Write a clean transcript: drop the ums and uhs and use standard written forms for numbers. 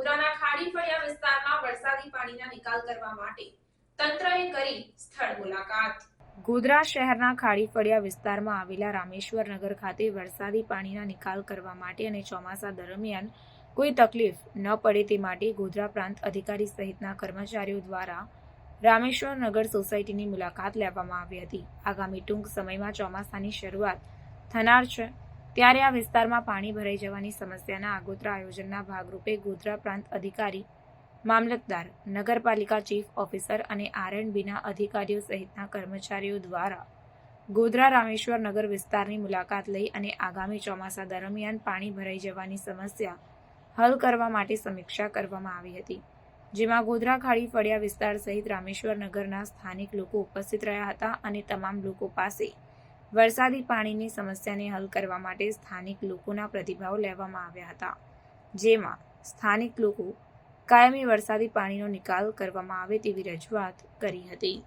ગોધરાના ખાડી ફળિયા વિસ્તારમાં વરસાદી પાણીના નિકાલ કરવા માટે તંત્રએ કરી સ્થળ મુલાકાત। ગોધરા શહેરના ખાડી ફળિયા વિસ્તારમાં આવેલા રામેશ્વર નગર ખાતે વરસાદી પાણીના નિકાલ કરવા માટે અને ચોમાસા દરમિયાન કોઈ તકલીફ ન પડે તે માટે ગોધરા પ્રાંત અધિકારી સહિતના કર્મચારીઓ દ્વારા રામેશ્વર નગર સોસાયટીની મુલાકાત લેવામાં આવી હતી। આગામી ટૂંક સમયમાં ચોમાસાની શરૂઆત થનાર છે, ત્યારે આ વિસ્તારમાં પાણી ભરાઈ જવાની સમસ્યાના આગોતરા આયોજનના ભાગરૂપે ગોધરા પ્રાંત અધિકારી, મામલતદાર, નગરપાલિકા ચીફ ઓફિસર અને R&Bના અધિકારીઓ સહિતના કર્મચારીઓ દ્વારા ગોધરા રામેશ્વર નગર વિસ્તારની મુલાકાત લઈ અને આગામી ચોમાસા દરમિયાન પાણી ભરાઈ જવાની સમસ્યા હલ કરવા માટે સમીક્ષા કરવામાં આવી હતી, જેમાં ગોધરા ખાડી ફળિયા વિસ્તાર સહિત રામેશ્વર નગરના સ્થાનિક લોકો ઉપસ્થિત રહ્યા હતા અને તમામ લોકો પાસે વરસાદી પાણીની સમસ્યાને હલ કરવા માટે સ્થાનિક લોકોના પ્રતિભાવ લેવામાં આવ્યા હતા, જેમાં સ્થાનિક લોકો કાયમી વરસાદી પાણીનો નિકાલ કરવામાં આવે તેવી રજૂઆત કરી હતી।